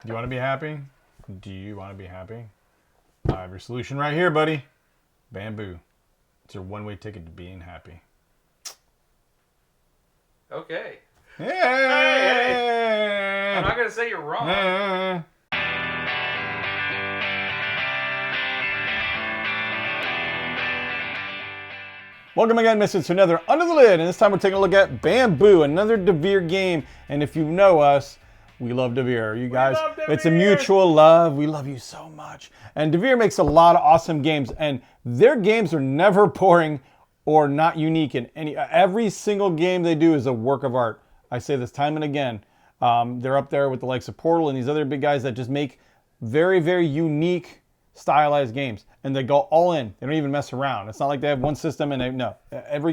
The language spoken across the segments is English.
Do you want to be happy? Do you want to be happy? I have your solution right here, buddy. Bamboo. It's your one-way ticket to being happy. Okay. Hey! Hey! I'm not going to say you're wrong. Welcome again, Misfits, to another Under the Lid, and this time we're taking a look at Bamboo, another Devir game. And if you know us, we love Devir. You guys, it's a mutual love. We love you so much. And Devir makes a lot of awesome games, and their games are never boring or not unique in any. Every single game they do is a work of art. I say this time and again. They're up there with the likes of Portal and these other big guys that just make very, very unique, stylized games, and they go all in. They don't even mess around. It's not like they have one system and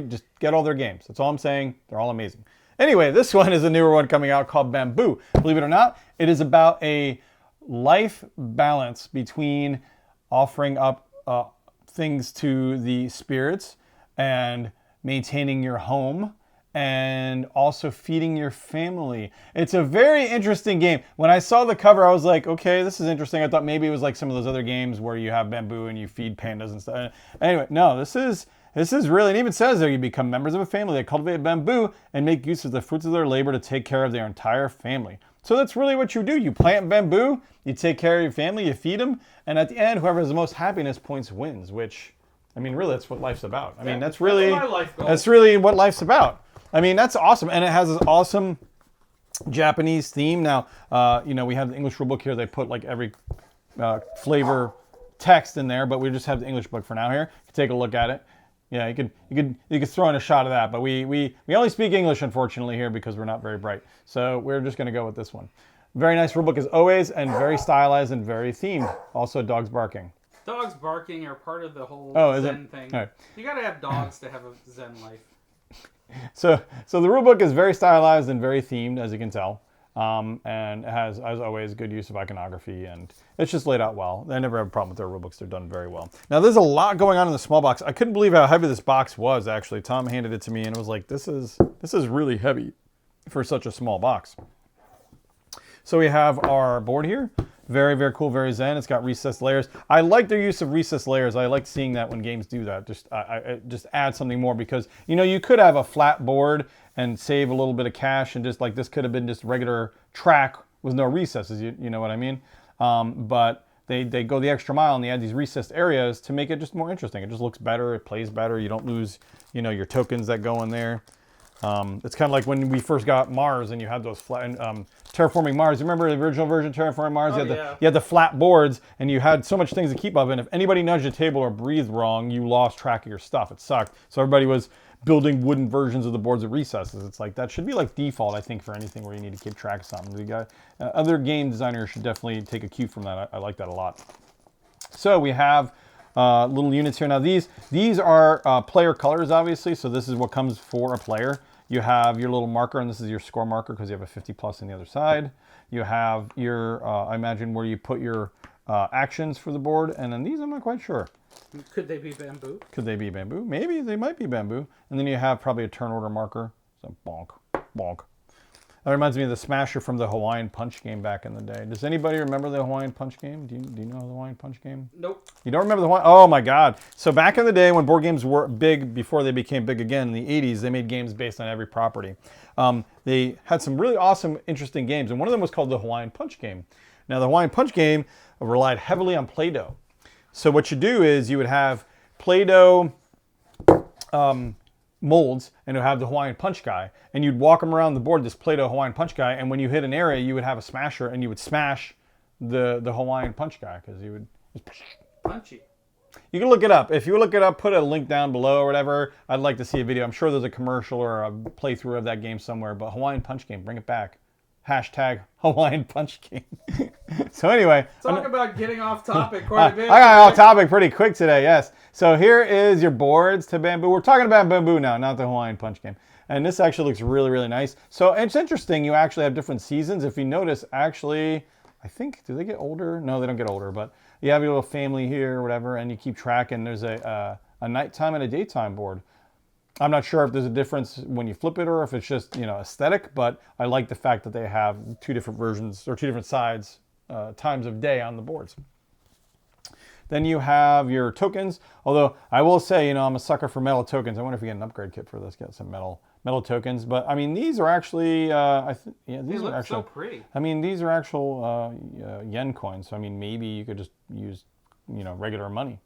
just get all their games. That's all I'm saying. They're all amazing. Anyway, this one is a newer one coming out called Bamboo. Believe it or not, it is about a life balance between offering up things to the spirits and maintaining your home and also feeding your family. It's a very interesting game. When I saw the cover, I was like, okay, this is interesting. I thought maybe it was like some of those other games where you have bamboo and you feed pandas and stuff. Anyway, no, this is really, it even says there you become members of a family that cultivate bamboo and make use of the fruits of their labor to take care of their entire family. So that's really what you do. You plant bamboo, you take care of your family, you feed them, and at the end, whoever has the most happiness points wins, which, I mean, really, that's what life's about. I mean, that's really what life's about. I mean, that's awesome. And it has this awesome Japanese theme. Now, we have the English rulebook here. They put like every flavor text in there, but we just have the English book for now here. You can take a look at it. Yeah, you could throw in a shot of that, but we only speak English, unfortunately, here because we're not very bright. So we're just going to go with this one. Very nice rulebook as always, and very stylized and very themed. Also, dogs barking. Dogs barking are part of the whole Zen thing. Right. You got to have dogs to have a Zen life. So the rulebook is very stylized and very themed, as you can tell, and it has, as always, good use of iconography, and it's just laid out well. I never have a problem with their rulebooks; they're done very well. Now, there's a lot going on in the small box. I couldn't believe how heavy this box was. Actually, Tom handed it to me, and it was like, "This is really heavy for such a small box." So we have our board here. Very, very cool, very zen. It's got recessed layers. I like their use of recessed layers. I like seeing that when games do that. Just add something more because, you could have a flat board and save a little bit of cash and just like this could have been just regular track with no recesses, you know what I mean? But they go the extra mile and they add these recessed areas to make it just more interesting. It just looks better. It plays better. You don't lose, your tokens that go in there. It's kind of like when we first got Mars and you had those flat, Terraforming Mars. Remember the original version of Terraforming Mars? You had the flat boards and you had so much things to keep up. And if anybody nudged a table or breathed wrong, you lost track of your stuff. It sucked. So everybody was building wooden versions of the boards with recesses. It's like, that should be like default, I think, for anything where you need to keep track of something. You got, other game designers should definitely take a cue from that. I like that a lot. So we have little units here. Now these are player colors, obviously. So this is what comes for a player. You have your little marker, and this is your score marker because you have a 50 plus on the other side. You have your, I imagine, where you put your actions for the board. And then these, I'm not quite sure. Could they be bamboo? Could they be bamboo? Maybe they might be bamboo. And then you have probably a turn order marker. So bonk, bonk. That reminds me of the Smasher from the Hawaiian Punch game back in the day. Does anybody remember the Hawaiian Punch game? Do you know the Hawaiian Punch game? Nope. You don't remember the Hawaiian? Oh my God. So back in the day when board games were big, before they became big again in the 80s, they made games based on every property. They had some really awesome, interesting games. And one of them was called the Hawaiian Punch game. Now the Hawaiian Punch game relied heavily on Play-Doh. So what you do is you would have Play-Doh molds and it would have the Hawaiian Punch guy, and you'd walk them around the board, this Play-Doh Hawaiian Punch guy, and when you hit an area you would have a smasher and you would smash the Hawaiian Punch guy because you would punchy. You can look it up. If you look it up, put a link down below or whatever. I'd like to see a video. I'm sure there's a commercial or a playthrough of that game somewhere, but Hawaiian Punch game, bring it back. Hashtag Hawaiian Punch game. So anyway. Talk about getting off topic quite a bit. I got off topic pretty quick today, yes. So here is your boards to bamboo. We're talking about bamboo now, not the Hawaiian Punch game. And this actually looks really, really nice. So it's interesting. You actually have different seasons. If you notice, actually, I think, do they get older? No, they don't get older, but you have your little family here or whatever, and you keep track, and there's a nighttime and a daytime board. I'm not sure if there's a difference when you flip it or if it's just, aesthetic, but I like the fact that they have two different versions or two different sides times of day on the boards. Then you have your tokens. Although I will say, I'm a sucker for metal tokens. I wonder if we get an upgrade kit for this. Get some metal tokens. But I mean, these are actually, these are actually so pretty. I mean, these are actual yen coins. So I mean, maybe you could just use, regular money.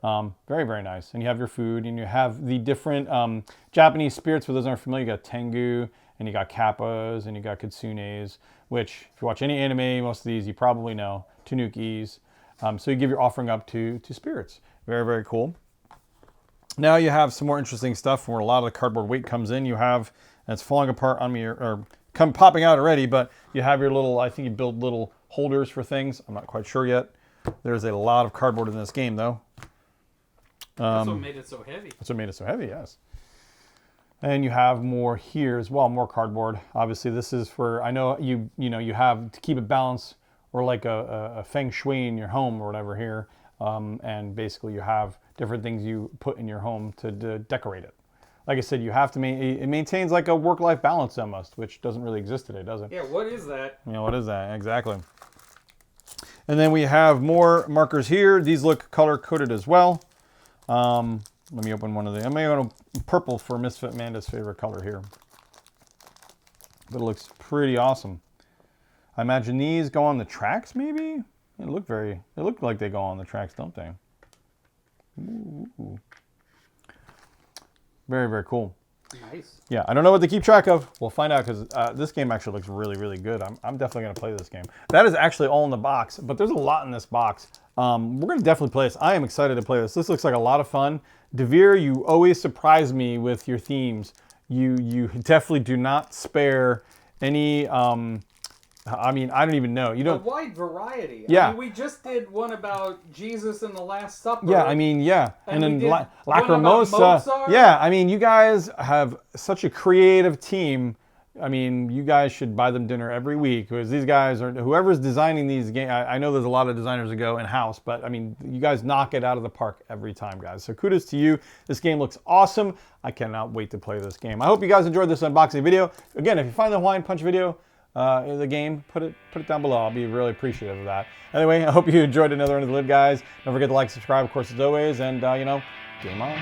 Very, very nice. And you have your food, and you have the different Japanese spirits. For those who aren't familiar, you got Tengu, and you got Kappas, and you got Kitsunes, which if you watch any anime, most of these you probably know. Tanukis. So you give your offering up to spirits. Very, very cool. Now you have some more interesting stuff where a lot of the cardboard weight comes in. You have, and it's falling apart on me, or popping out already, but you have your little, I think you build little holders for things. I'm not quite sure yet. There's a lot of cardboard in this game, though. That's what made it so heavy. That's what made it so heavy, yes. And you have more here as well, more cardboard. Obviously, this is for, I know you have to keep it balanced, or like a feng shui in your home or whatever here. And basically you have different things you put in your home to decorate it. Like I said, you have to it maintains like a work-life balance almost, which doesn't really exist today, does it? Yeah, what is that? What is that? Exactly. And then we have more markers here. These look color-coded as well. Let me open one of them. I'm going to go purple for Misfit Amanda's favorite color here. But it looks pretty awesome. I imagine these go on the tracks, maybe? They look like they go on the tracks, don't they? Ooh. Very, very cool. Nice. Yeah, I don't know what to keep track of. We'll find out, because this game actually looks really, really good. I'm definitely going to play this game. That is actually all in the box, but there's a lot in this box. We're going to definitely play this. I am excited to play this. This looks like a lot of fun. Devir, you always surprise me with your themes. You definitely do not spare any... I mean, I don't even know. You don't. A wide variety. Yeah. I mean, we just did one about Jesus and the Last Supper. Yeah, I mean, yeah. And then Lacrimosa. Yeah, I mean, you guys have such a creative team. I mean, you guys should buy them dinner every week, because these guys are, whoever's designing these games, I know there's a lot of designers that go in-house, but I mean, you guys knock it out of the park every time, guys. So kudos to you. This game looks awesome. I cannot wait to play this game. I hope you guys enjoyed this unboxing video. Again, if you find the Hawaiian Punch video, in the game, put it down below. I'll be really appreciative of that. Anyway, I hope you enjoyed another Under the Lid, guys. Don't forget to like, subscribe, of course, as always, and game on.